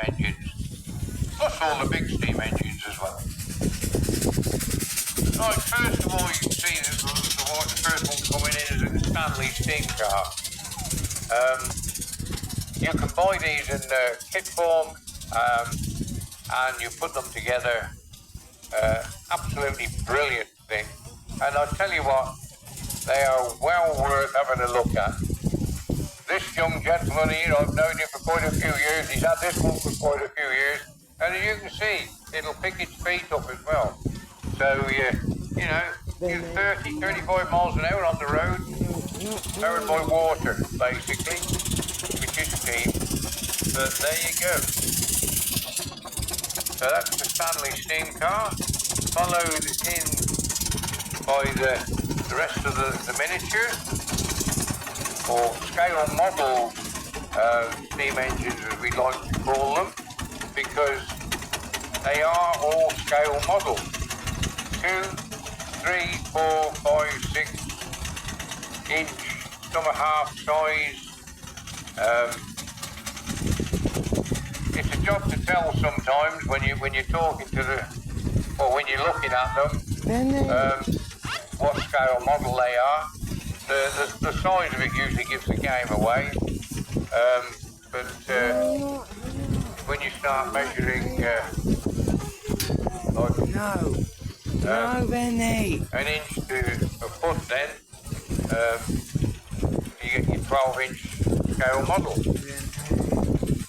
engines, plus all the big steam engines as well. Right, first of all, you can see the first one coming in is a Stanley steam car. You can buy these in kit form, and you put them together. Absolutely brilliant thing. And I'll tell you what, they are well worth having a look at. This young gentleman here, I've known him for quite a few years. He's had this one for quite a few years. And as you can see, it'll pick its feet up as well. So, you know, you're 30, 35 miles an hour on the road, powered by water, basically, which is steam. But there you go. So that's the Stanley steam car, followed in by the rest of the miniatures, or scale model steam engines, as we like to call them, because they are all scale model. 2, 3, 4, 5, 6 inch, some are half size. It's a job to tell sometimes when you're talking to when you're looking at them, what scale model they are. The size of it usually gives the game away, but when you start measuring, Benny. an inch to a foot, then you get your 12-inch scale model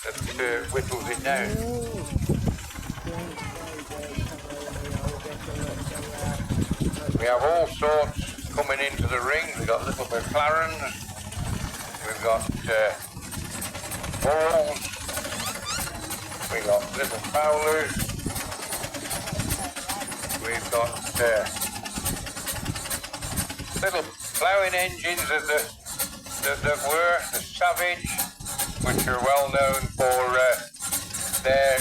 that whittles it down. We have all sorts coming into the ring. We've got little McLarens, we've got balls, we've got little Fowlers, we've got little ploughing engines that were the Savage, which are well known for their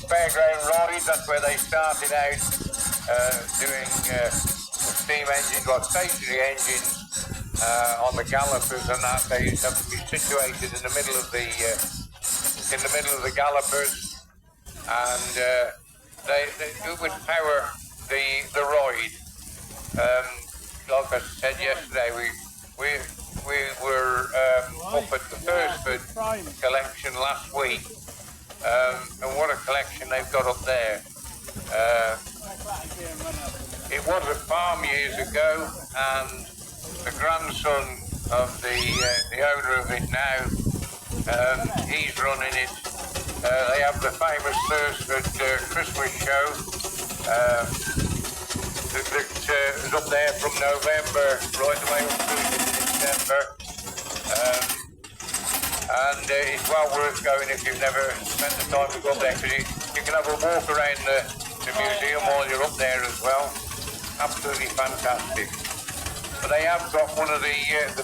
fairground rides. That's where they started out. Doing steam engines, like stationary engines on the gallopers, and that they have to be situated in the middle of the gallopers, and they would power the ride. Like I said yesterday, we were up at the Thursford collection last week, and what a collection they've got up there. It was a farm years ago, and the grandson of the owner of it now, he's running it. They have the famous Thursford Christmas show that is up there from November right the way up through to December. And it's well worth going if you've never spent the time to go up there, because you can have a walk around the museum while you're up there as well. Absolutely fantastic. But they have got one of the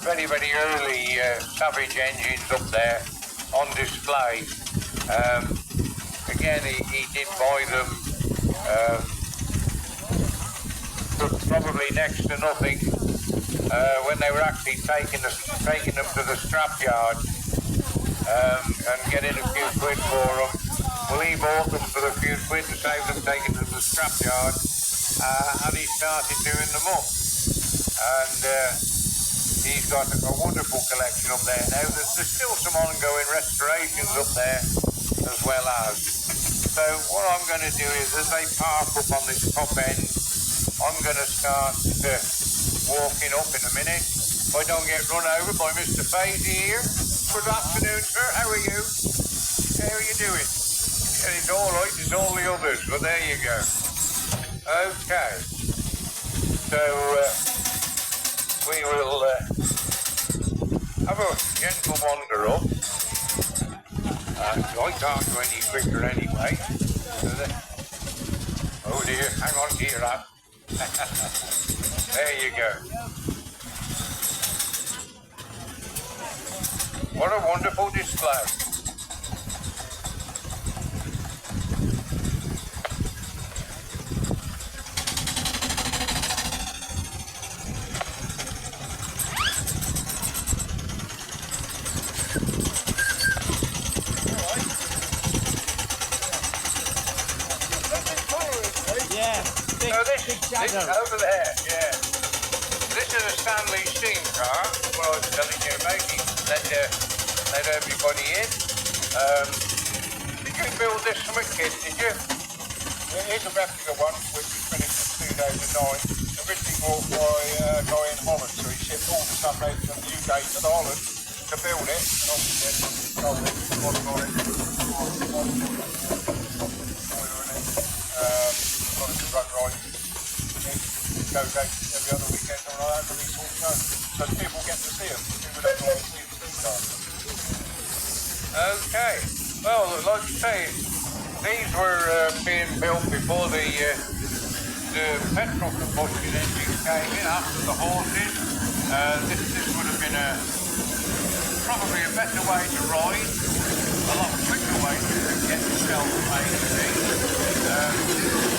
very, very early Savage engines up there on display. Again, he did buy them for probably next to nothing when they were actually taking them to the scrapyard and getting a few quid for them. Well, he bought them for a few quid to save them taking them to the scrapyard, and he started doing them up. And he's got a wonderful collection up there now. There's still some ongoing restorations up there as well as. So what I'm going to do is, as they park up on this top end, I'm going to start walking up in a minute. If I don't get run over by Mr. Fazy here. Good afternoon, sir. How are you? How are you doing? Yeah, it's all right. It's all the others. But there you go. Okay. So we will have a gentle wander up. I can't go any quicker anyway. Oh dear, hang on to your hat. There you go. What a wonderful display. this over there, yeah. This is a Stanley steam car. What I was telling you about, let everybody in. Did you build this from a kid, did you? Yeah, here's a replica one, which was finished in 2009. Originally bought by a guy in Holland, so he shipped all the stuff out from the UK to the Holland to build it. And obviously, sold it, wasn't on it. Got it to run right. It goes out every other weekend or like that for these sorts of shows. So people get to see them. People don't normally see the steam cars. Okay. Well, like you say, these were being built before the petrol combustion engines came in, after the horses. This would have been probably a better way to ride, a lot quicker way to get yourself from A to B.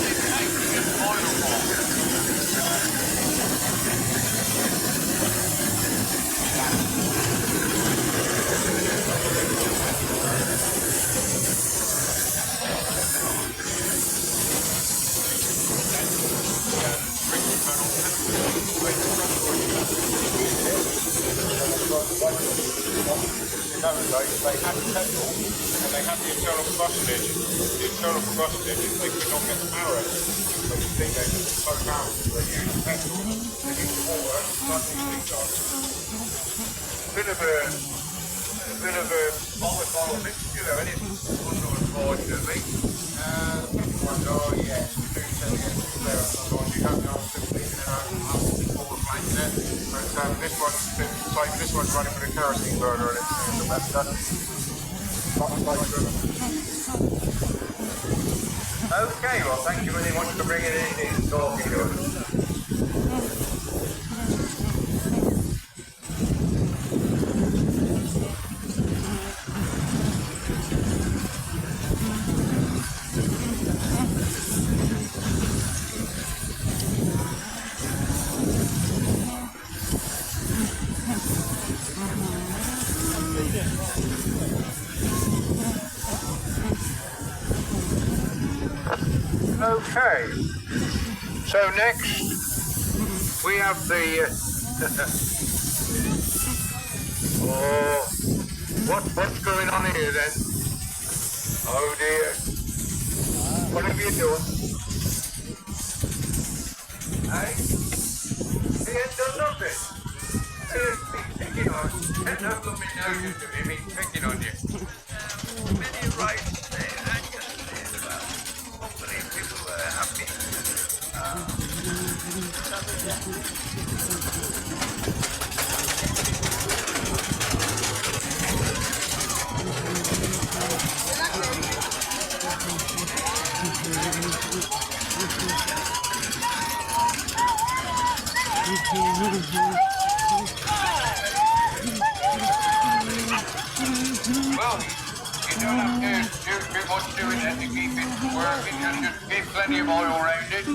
It's taking an oil water. Nowadays they had petrol and they had the internal combustion engine. The internal combustion engine, they could not get the power out. So the steam engine was so powerful they used petrol, they used water, like these steam cars. Bit of a volatile mix, you know, and it's unfortunately. Oh yes, we do tend to get through there sometimes. You don't know if it's leaving it out and forward flanking it. But this one's running with a kerosene burner in it, so that's done. Okay, well thank you very much for bringing it in and talking to us. Okay, so next we have the what's going on here then? Oh dear, what have you done? Hey, he ain't done nothing. He's picking on you. There's no blooming notion to him, he's picking on you. Many rights there, I can say about hopefully people are happy. Well, you don't have to do too much to it to keep it working, and just keep plenty of oil around it.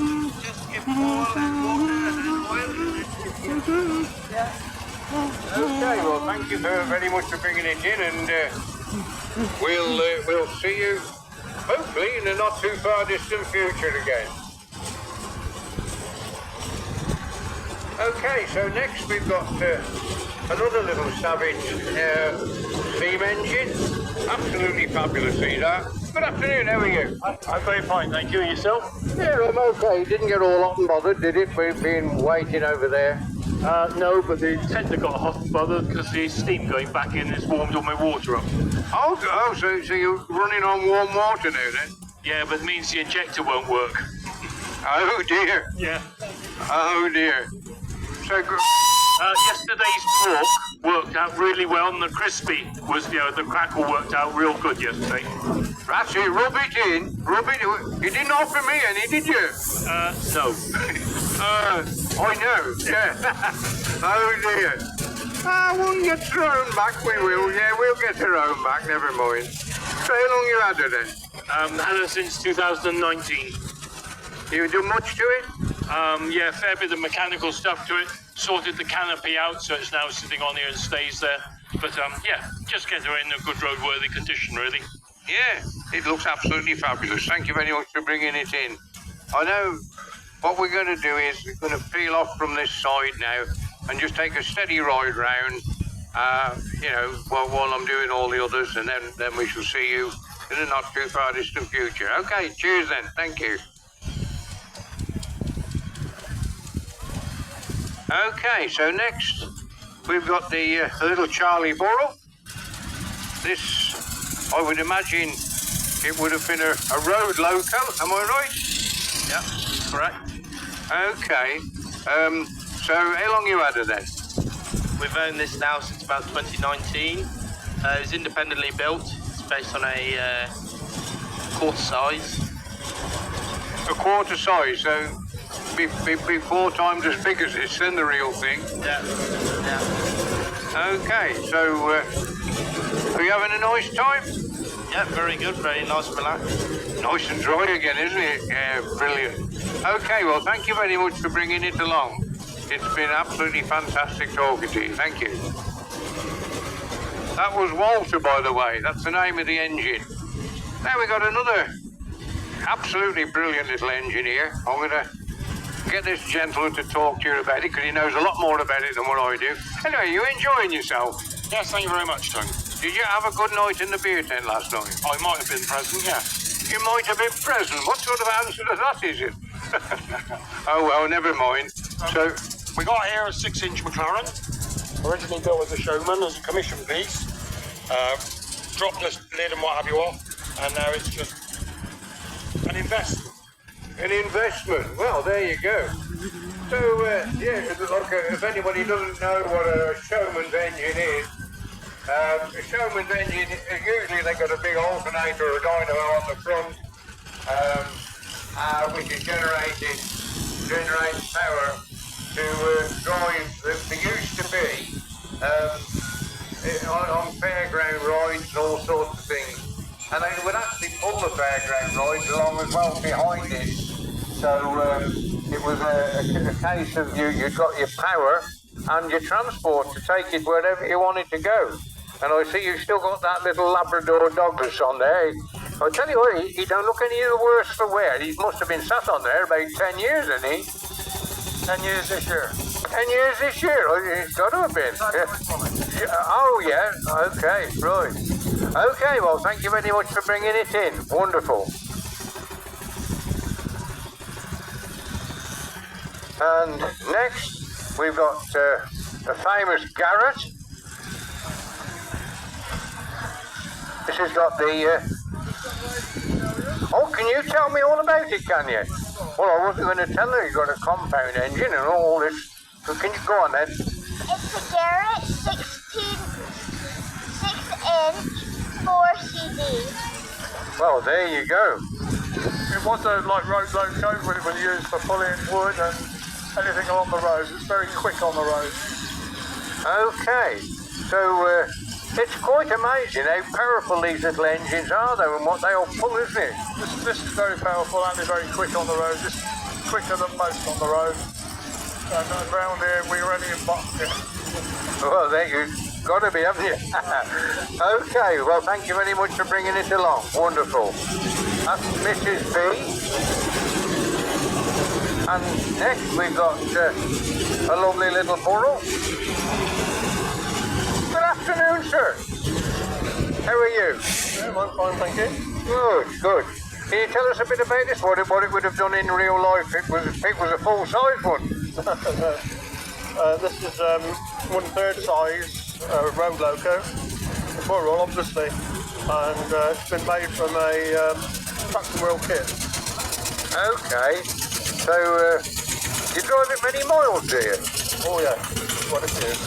Just give oil and water and oil. Okay, well thank you very much for bringing it in, and we'll see you hopefully in the not too far distant future again. Okay, so next we've got another little Savage steam engine. Absolutely fabulous, see that? Good afternoon, how are you? I'm very fine, thank you. Yourself? Yeah, I'm okay. Didn't get all hot and bothered, did it? We've been waiting over there. No, but the tender got hot and bothered because the steam going back in has warmed all my water up. Oh, so you're running on warm water now then? Yeah, but it means the injector won't work. Oh dear. Yeah. Oh dear. So yesterday's pork worked out really well, and the crispy was, the crackle worked out real good yesterday. That's it, rub it in. You didn't offer me any, did you? No. I know, yeah. Oh dear. We'll get our own back, we will. Yeah, we'll get our own back, never mind. So how long you had her then? Had her since 2019. You do much to it? Yeah, fair bit of mechanical stuff to it. Sorted the canopy out, so it's now sitting on here and stays there. But yeah, just get her in a good roadworthy condition, really. Yeah, it looks absolutely fabulous. Thank you very much for bringing it in. I know what we're going to do is we're going to peel off from this side now and just take a steady ride round, you know, while I'm doing all the others, and then we shall see you in a not too far distant future. Okay, cheers then. Thank you. Okay, so next we've got the little Charlie Burrow. This, I would imagine, it would have been a road loco, am I right? Yeah, correct. Okay, so how long you had her then? We've owned this now since about 2019. It was independently built. It's based on a quarter size. A quarter size, so be 4 times as big as this than the real thing. Yeah. Okay, so are you having a nice time? Yeah, very good, very nice and relaxed. Nice and dry again, isn't it? Yeah, brilliant. Okay, well, thank you very much for bringing it along. It's been absolutely fantastic talking to you. Thank you. That was Walter, by the way. That's the name of the engine. Now we got another absolutely brilliant little engine here. I'm going to get this gentleman to talk to you about it because he knows a lot more about it than what I do. Anyway, you enjoying yourself? Yes, thank you very much, Tony. Did you have a good night in the beer tent last night? I might have been present, yeah. You might have been present. What sort of answer to that is it? Oh, well, never mind. So, We got here a 6-inch McLaren, originally built as a showman, as a commission piece. Dropped the lid and what have you off, and now it's just an investment. an investment. Well, there you go. So, yeah, look, if anybody doesn't know what a showman's engine is, a showman's engine, usually they got a big alternator or dynamo on the front, which is generates power to drive. There used to be on fairground rides and all sorts of things, and they would actually pull the fairground rides along as well behind it. So it was a case of you got your power and your transport to take it wherever you wanted to go. And I see you've still got that little Labrador Douglas on there. I'll tell you what, he don't look any the worse for wear. He must have been sat on there about 10 years, hasn't he? 10 years this year. 10 years this year? Oh, he's got to have been. Oh, yeah. Okay, right. Okay, well, thank you very much for bringing it in. Wonderful. And next, we've got the famous Garrett. This has got the... Oh, can you tell me all about it, can you? Well, I wasn't going to tell her. You've got a compound engine and all this. So can you go on then? It's a Garrett 6-inch 4CD. Well, there you go. It was a like road loco when it was used for pulling wood and anything along the road. It's very quick on the road. Okay, so it's quite amazing how powerful these little engines are, though, and what they'll pull, isn't it? This is very powerful and very quick on the road. This is quicker than most on the road. And around here we're only in bucket. Well, there you've got to be, haven't you? Okay, well, thank you very much for bringing it along. Wonderful. That's Mrs. B. And next we've got a lovely little burro. Good afternoon, sir. How are you? Yeah, I'm fine, thank you. Good, good. Can you tell us a bit about this? What it would have done in real life? It was a full-size one. This is 1/3 size road loco, burro obviously, and it's been made from a tractor wheel kit. Okay. So you drive it many miles, do you? Oh yeah, what it is.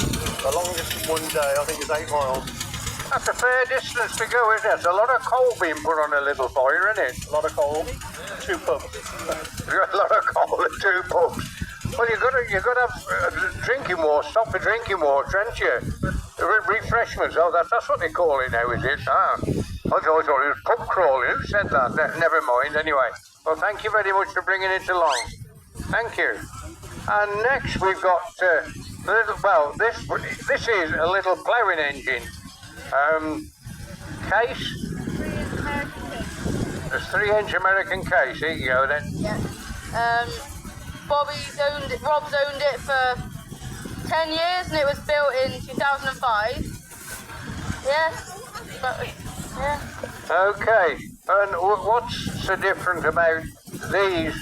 The longest in one day I think is 8 miles. That's a fair distance to go, isn't it? There's a lot of coal being put on a little fire, isn't it? A lot of coal, 2 pubs. A lot of coal and 2 pubs. Well, you've got to have drinking water, stop for drinking water, haven't you? Refreshments. Oh, that's what they call it now, is it? Ah, I thought it was pub crawling. Who said that? Never mind. Anyway, well, thank you very much for bringing it along. Thank you. And next we've got this is a little ploughing engine. Case. There's 3-inch American case. Here you go then. Yep. Rob's owned it for 10 years, and it was built in 2005. Yeah. Okay, and what's so different about these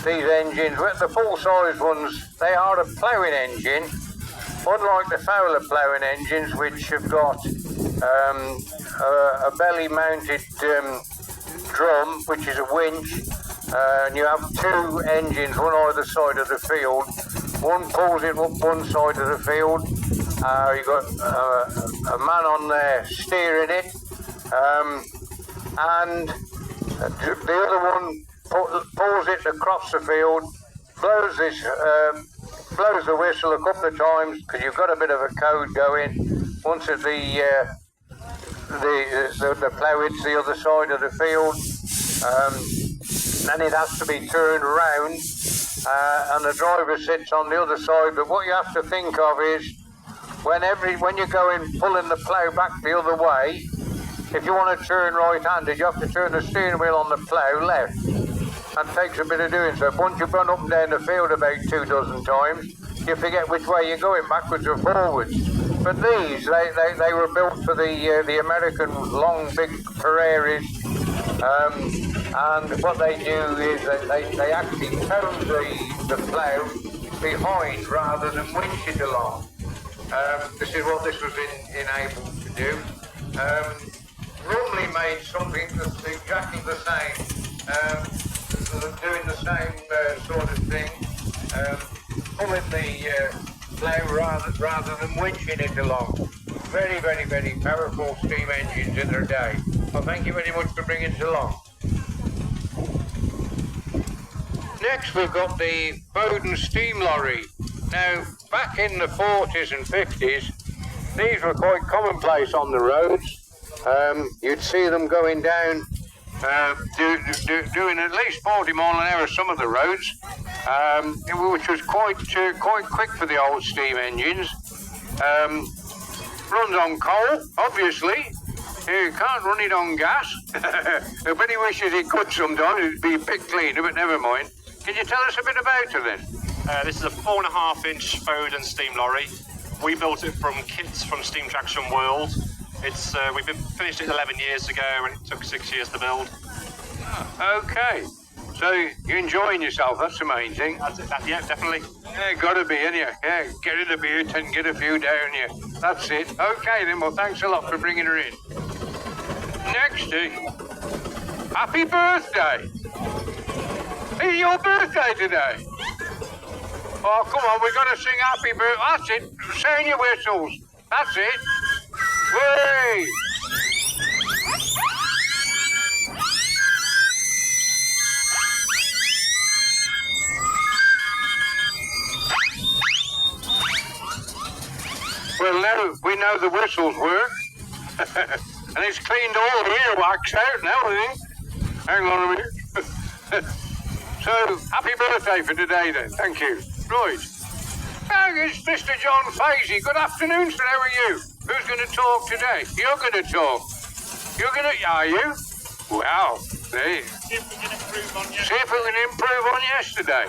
engines? Well, the full-size ones, they are a ploughing engine, unlike the Fowler ploughing engines, which have got a belly-mounted drum, which is a winch, and you have two engines, one either side of the field. One pulls it up one side of the field. You've got a man on there steering it, and the other one pulls it across the field, blows the whistle a couple of times, because you've got a bit of a code going. Once the plough hits the other side of the field, then it has to be turned around, and the driver sits on the other side. But what you have to think of is, when you're pulling the plough back the other way, if you want to turn right-handed, you have to turn the steering wheel on the plough left. That takes a bit of doing. So once you've run up and down the field about 24 times, you forget which way you're going, backwards or forwards. But these, they were built for the American long, big prairies. And what they do is they actually tow the plough behind rather than winch it along. This is what this was enabled to do. Rumley made something that's exactly the same, doing the same sort of thing, pulling the plough rather than winching it along. Very, very, very powerful steam engines in their day. Well, thank you very much for bringing it along. Next we've got the Bowden steam lorry. Now, back in the 40s and 50s, these were quite commonplace on the roads. You'd see them going down, doing at least 40 mile an hour some of the roads, which was quite quick for the old steam engines. Runs on coal, obviously. You can't run it on gas. But he wishes he could sometimes. It'd be a bit cleaner, but never mind. Can you tell us a bit about it then? This is a 4.5-inch Bowden steam lorry. We built it from kits from Steam Traction World. We've finished it 11 years ago, and it took 6 years to build. Okay. So you're enjoying yourself, that's the main thing. That's it, yeah, definitely. Yeah, gotta be, ain't you? Yeah, get in a bit and get a few down here. That's it. Okay then, well thanks a lot for bringing her in. Next, happy birthday. It's your birthday today. Oh, come on, we've got to sing happy birthday. That's it. Sound your whistles. That's it. Way! Well, now we know the whistles work. And it's cleaned all the earwax out now, I think. Hang on a minute. So, happy birthday for today then. Thank you. Right. Now it's Mr. John Fazy. Good afternoon, sir. How are you? Who's going to talk today? You're going to talk. Are you? Wow. There. See if we can improve on yesterday.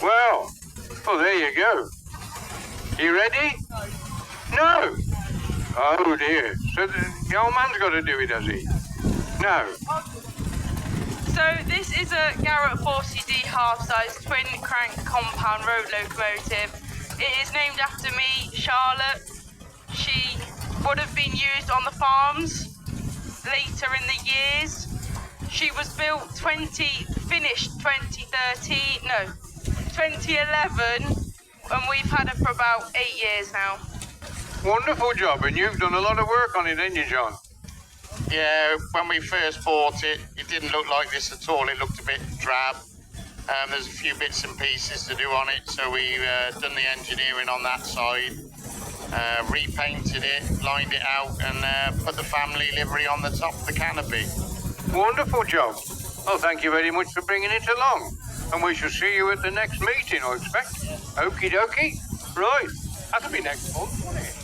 Well, there you go. You ready? No. Oh dear. So the old man's got to do it, has he? No. So this is a Garrett 40D half-size twin crank compound road locomotive. It is named after me, Charlotte. She would have been used on the farms later in the years. She was finished 2011, and we've had her for about 8 years now. Wonderful job, and you've done a lot of work on it, haven't you, John? Yeah, when we first bought it, it didn't look like this at all. It looked a bit drab. There's a few bits and pieces to do on it, so we done the engineering on that side, repainted it, lined it out, and put the family livery on the top of the canopy. Wonderful job. Well, thank you very much for bringing it along, and we shall see you at the next meeting, I expect. Okie dokie. Right, that'll be next month, won't it?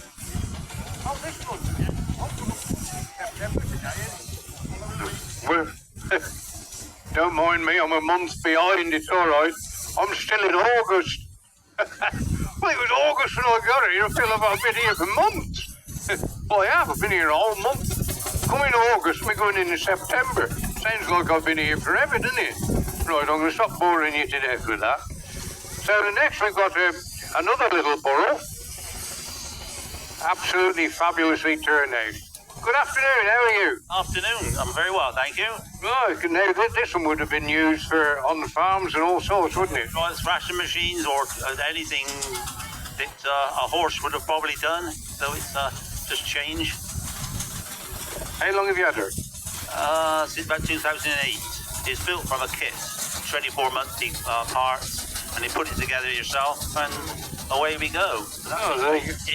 Oh, this month, yeah. September today, isn't it? Well, don't mind me. I'm a month behind. It's all right. I'm still in August. Well, it was August when I got here. I feel like I've been here for months. Well, I have. I've been here a whole month. Coming August, we're going into September. Sounds like I've been here forever, doesn't it? Right, I'm going to stop boring you to death with that. So the next we've got another little borough. Absolutely fabulously turned out. Good afternoon, how are you? Afternoon, I'm very well, thank you. Right, now this one would have been used for on the farms and all sorts, wouldn't it? Well, it's ration machines or anything that a horse would have probably done, so it's just change. How long have you had her? Since about 2008. It's built from a kit, 24 monthly parts, and you put it together yourself, and away we go.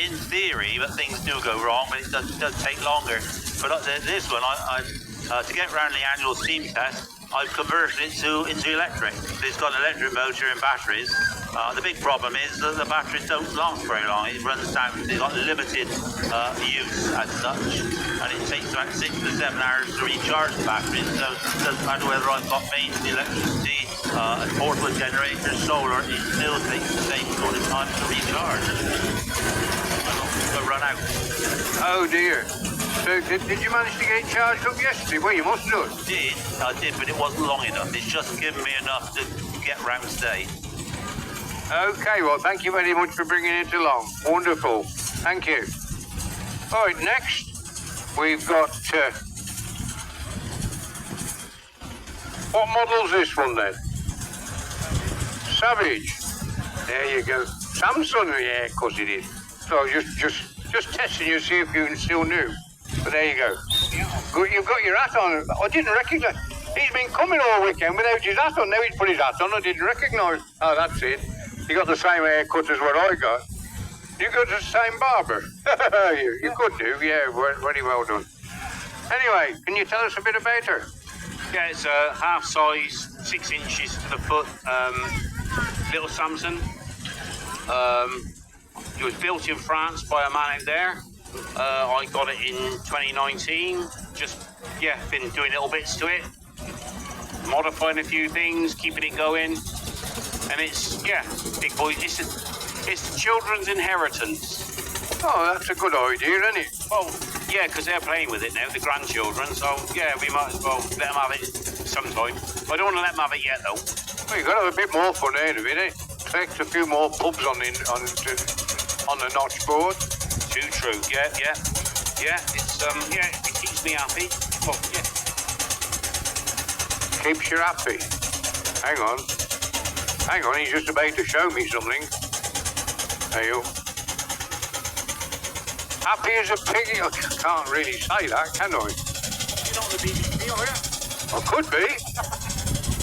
In theory, but things do go wrong, but it does take longer. But this one, to get around the annual steam test, I've converted it into electric. It's got an electric motor and batteries. The big problem is that the batteries don't last very long. It runs down. They've got limited use as such, and it takes about 6 to 7 hours to recharge the batteries. So it doesn't matter whether I've got mains electricity, a portable generator, solar, it still takes the same sort of time to recharge. It'll run out. Oh dear. So did you manage to get it charged up yesterday? Well, you must have done. I did, but it wasn't long enough. It's just given me enough to get round today. Okay, well, thank you very much for bringing it along. Wonderful. Thank you. All right, next we've got... what model's this one then? Savage. There you go. Samsung, yeah, of course it is. So just testing you to see if you still new. But there you go. You've got your hat on. I didn't recognise. He's been coming all weekend without his hat on. Now he's put his hat on. I didn't recognise. Oh, that's it. You got the same haircut as what I got. You got the same barber. you could do. Yeah, very well done. Anyway, can you tell us a bit about her? Yeah, it's a half size, 6 inches to the foot, little Samson. It was built in France by a man out there. I got it in 2019. Just, been doing little bits to it, modifying a few things, keeping it going. And it's, big boy. It's the children's inheritance. Oh, that's a good idea, isn't it? Well, yeah, because they're playing with it now, the grandchildren. So, we might as well let them have it sometime. I don't want to let them have it yet, though. Well, you've got to have a bit more fun out of it, eh? Collect a few more pubs on the notch board. Too true. Yeah. It's it keeps me happy. Well, yeah. Keeps you happy. Hang on, he's just about to show me something. There you. Happy as a piggy. I can't really say that, can I? You're not the BBC, are you? I could be.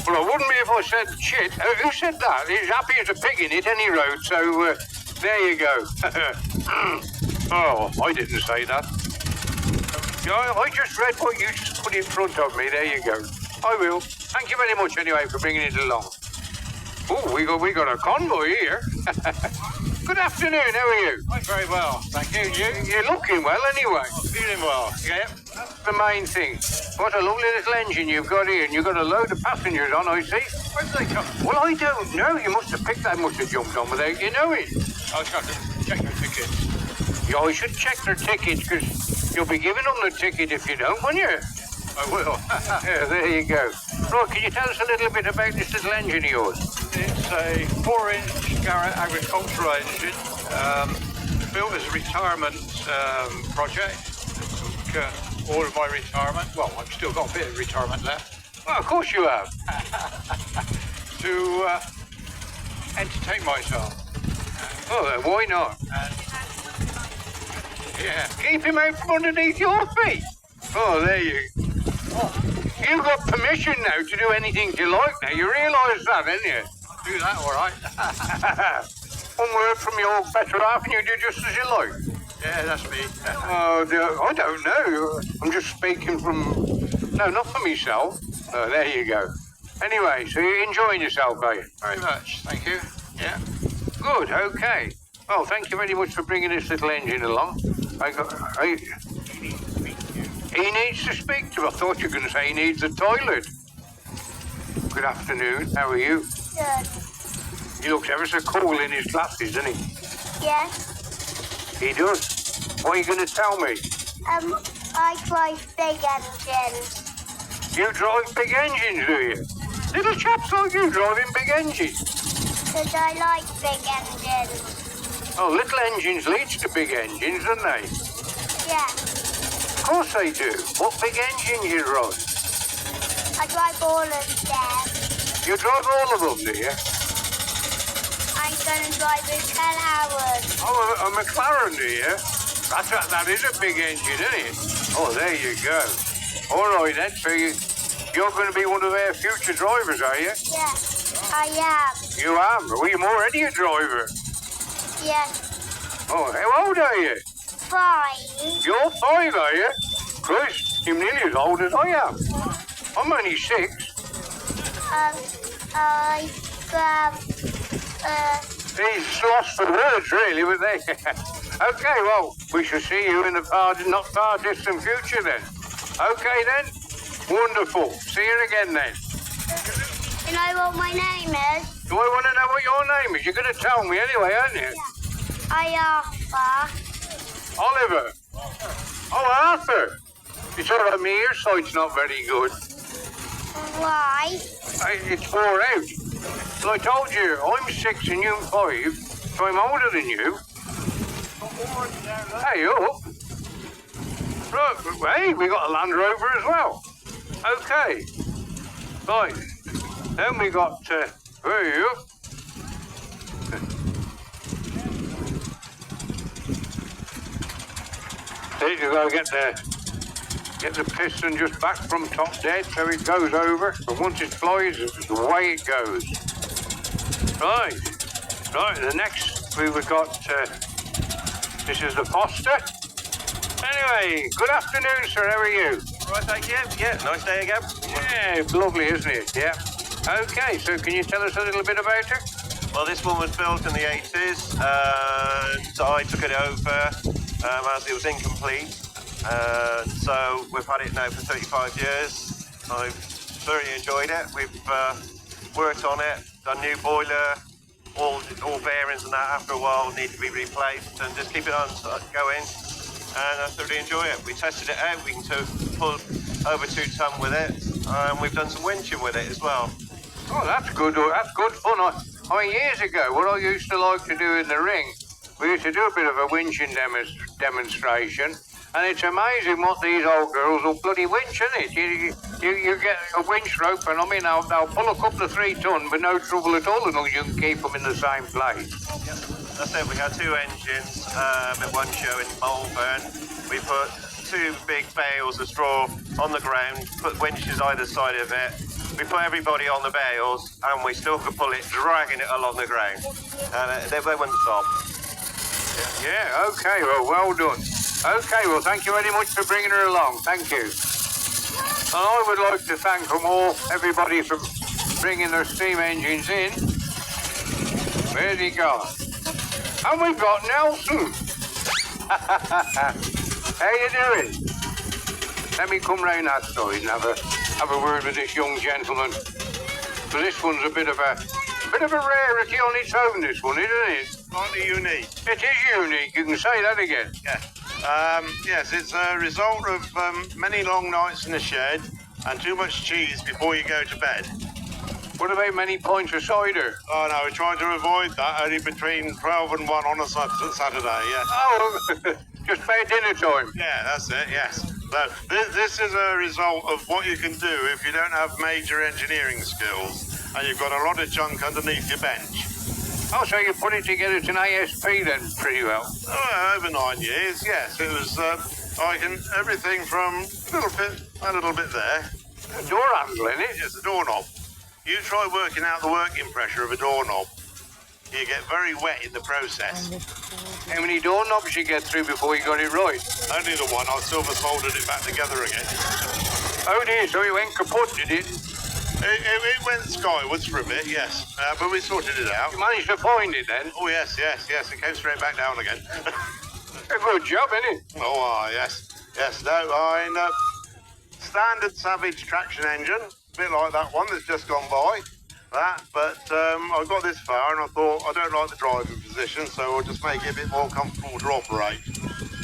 Well, I wouldn't be if I said shit. Who said that? He's happy as a pig in it, any road. So there you go. Oh, I didn't say that. I just read what you just put in front of me. There you go. I will. Thank you very much anyway for bringing it along. Oh, we got a convoy here. Good afternoon, how are you? I'm very well, thank you. You're looking well anyway. Feeling well. Yeah, that's the main thing. What a lovely little engine you've got here, and you've got a load of passengers on, I see. Where did they come? Well, I don't know. You must have picked that, must have jumped on without you knowing. I'll have to check their tickets. Yeah, I should check their tickets, because you'll be giving them the ticket if you don't, won't you? I will. Yeah, there you go. Right, can you tell us a little bit about this little engine of yours? It's a 4-inch Garrett agricultural engine, built as a retirement project. Took all of my retirement. Well, I've still got a bit of retirement left. Well, of course you have. To entertain myself. Oh, then why not? Yeah. Keep him out from underneath your feet. Oh, there you. You've got permission now to do anything you like now. You realise that, don't you? Do that, all right. One word from your better half and you do just as you like. Yeah, that's me. Oh, I don't know. I'm just speaking from... No, not for myself. Oh, there you go. Anyway, so you're enjoying yourself, are you? Very much, thank you. Yeah. Good, okay. Well, thank you very much for bringing this little engine along. He needs to speak to. I thought you were going to say he needs a toilet. good afternoon. How are you? Good. He looks ever so cool in his glasses, doesn't he? Yes. He does. What are you going to tell me? I drive big engines. You drive big engines, do you? Little chaps like you driving big engines. Because I like big engines. Oh, little engines leads to big engines, don't they? Yeah. Of course they do. What big engine you drive? I drive all of them. You drive all of them, do you? I'm going to drive in 10 hours. Oh, a McLaren, do you? That is a big engine, isn't it? Oh, there you go. All right then, so you're going to be one of their future drivers, are you? Yeah, I am. You are? Well, you're already a driver. Yes. Oh, how old are you? 5. You're 5, are you? Christ, you're nearly as old as I am. I'm only 6. He's lost for words, really, but they... Okay, well, we shall see you in the not far distant future then. Okay then? Wonderful. See you again then. You know what my name is? Do I want to know what your name is? You're going to tell me anyway, aren't you? Arthur. Oliver. Oh, Arthur. It's all right, my earsight's not very good. Why? It's wore out. Well, I told you, I'm 6 and you're 5, so I'm older than you. Hey, up. Right, hey, we got a Land Rover as well. Okay. Right. Then we got, where are you? There you go, get the piston just back from top dead so it goes over, and once it flies, it's the way it goes. Right, the next we've got, this is the Foster. Anyway, good afternoon, sir, how are you? Right, thank you. Yeah, nice day again. Yeah, lovely, isn't it? Yeah. Okay, so can you tell us a little bit about it? Well, this one was built in the 80s, and I took it over as it was incomplete. So we've had it now for 35 years. I've thoroughly enjoyed it. We've worked on it, done new boiler, all bearings and that after a while need to be replaced, and just keep it on going. And I thoroughly enjoy it. We tested it out. We can pull over 2 ton with it, and we've done some winching with it as well. Oh, that's good. That's good fun. I mean, years ago, what I used to like to do in the ring, we used to do a bit of a winching demonstration, and it's amazing what these old girls will bloody winch, isn't it? You get a winch rope, and I mean, they'll pull a couple of 3 ton, but no trouble at all, as long as you can keep them in the same place. Yep. That's it. We had 2 engines at one show in Malvern. We put 2 big bales of straw on the ground, put winches either side of it. We put everybody on the bales, and we still could pull it, dragging it along the ground. And they wouldn't stop. Yeah, okay, well done. Okay, well, thank you very much for bringing her along. Thank you. And I would like to thank everybody for bringing their steam engines in. Where's he gone? And we've got Nelson. How you doing? Let me come round that side and have a word with this young gentleman. So this one's a bit of a rarity on its own, this one, isn't it? Slightly unique. It is unique, you can say that again. Yeah. Yes, it's a result of many long nights in the shed and too much cheese before you go to bed. What about many pints of cider? Oh no, we're trying to avoid that, only between 12 and 1 on a Saturday, yeah. Oh, just by dinner time? Yeah, that's it, yes. So this is a result of what you can do if you don't have major engineering skills and you've got a lot of junk underneath your bench. Oh, so you put it together to an ASP then, pretty well? Oh, over 9 years, yes. It was, everything from a little bit there. A door handle, isn't it? Yes, a doorknob. You try working out the working pressure of a doorknob. You get very wet in the process. How many doorknobs you get through before you got it right? Only the one. I silver soldered it back together again. Oh dear, so it went kaput, did it? It went skywards for a bit, yes. But we sorted it out. You managed to find it then? Oh, yes. It came straight back down again. A good job, isn't it? Oh, yes. Yes, no, standard Savage traction engine. a bit like that one that's just gone by. But I got this far and I thought I don't like the driving position, so I'll just make it a bit more comfortable to operate.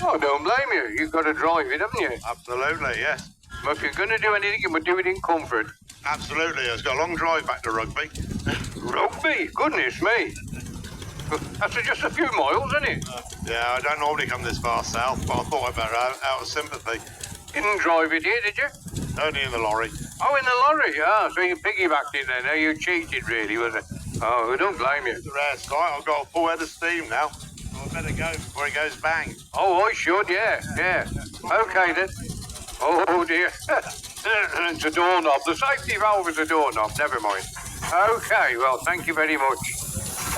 Oh, don't blame you. You've got to drive it, haven't you? Absolutely, yes. But if you're going to do anything, you must do it in comfort. Absolutely. It's got a long drive back to Rugby. Rugby? Goodness me. That's just a few miles, isn't it? Yeah, I don't normally come this far south, but I thought I'd better out of sympathy. Didn't drive it here, did you? Only in the lorry. Oh, in the lorry? Ah, so you piggybacked it then. You cheated, really, was it? Oh, I don't blame you. It's a rare sight. I've got a full head of steam now. I better go before it goes bang. Oh, I should, yeah. Okay, then. Oh, dear. It's a doorknob. The safety valve is a doorknob. Never mind. Okay, well, thank you very much,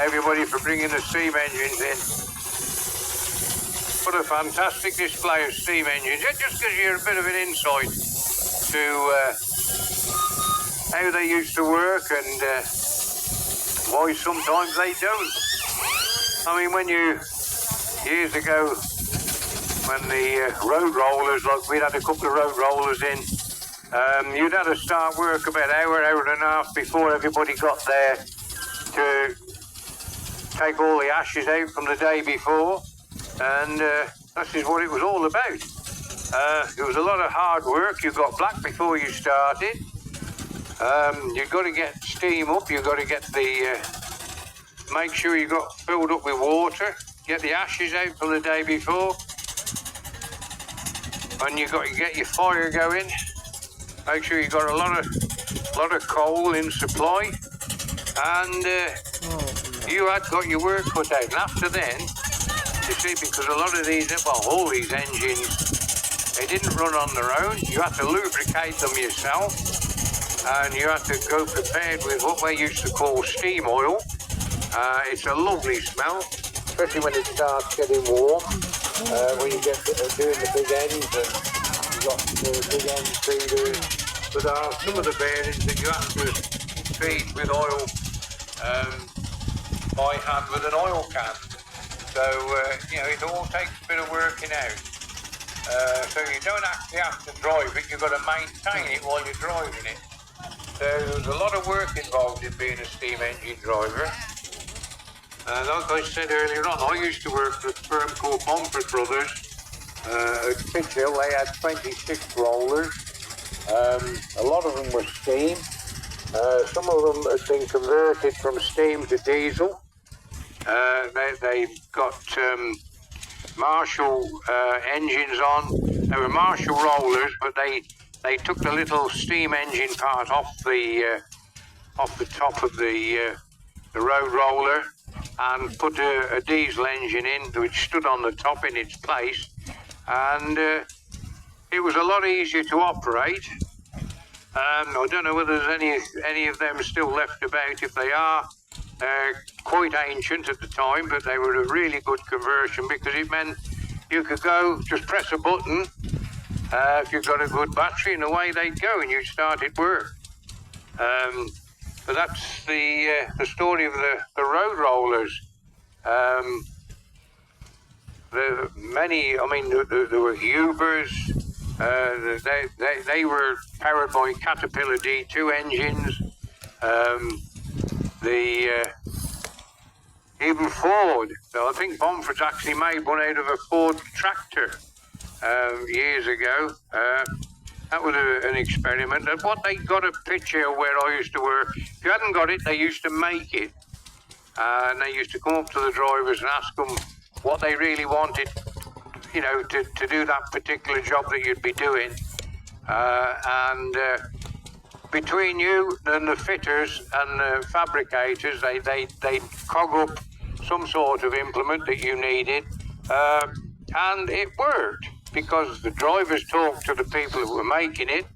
everybody, for bringing the steam engines in. What a fantastic display of steam engines. It just gives you a bit of an insight to how they used to work and why sometimes they don't. I mean, years ago, when the road rollers, like we'd had a couple of road rollers in, you'd have to start work about hour and a half before everybody got there to take all the ashes out from the day before, and that is what it was all about. It was a lot of hard work. You got black before you started. You've got to get steam up. You've got to get make sure you got filled up with water. Get the ashes out from the day before, and you've got to get your fire going. Make sure you got a lot of coal in supply, and you had got your work cut out. And after then, you see, because a lot of these, well, all these engines, they didn't run on their own. You had to lubricate them yourself, and you had to go prepared with what they used to call steam oil. It's a lovely smell, especially when it starts getting warm. When you get doing the big ends, and you got the big end feeders. But there are some of the bearings that you have to feed with oil by hand with an oil can. So, it all takes a bit of working out. So you don't actually have to drive it, you've got to maintain it while you're driving it. So there's a lot of work involved in being a steam engine driver. And like I said earlier on, I used to work for a firm called Bomford Brothers. At Fitchhill, they had 26 rollers. A lot of them were steam. Some of them had been converted from steam to diesel. They got Marshall engines on. They were Marshall rollers, but they took the little steam engine part off the top of the road roller and put a diesel engine in, which stood on the top in its place, and it was a lot easier to operate. I don't know whether there's any of them still left about. If they are, quite ancient at the time, but they were a really good conversion because it meant you could go, just press a button, if you've got a good battery, and away they'd go and you started work. But that's the story of the road rollers. There were Hubers. They were powered by Caterpillar D2 engines. Even Ford. So I think Bomford's actually made one out of a Ford tractor years ago. That was an experiment. And what they got a picture of where I used to work. If you hadn't got it, they used to make it. And they used to come up to the drivers and ask them what they really wanted, to do that particular job that you'd be doing. Between you and the fitters and the fabricators, they'd cog up some sort of implement that you needed. And it worked, because the drivers talked to the people who were making it.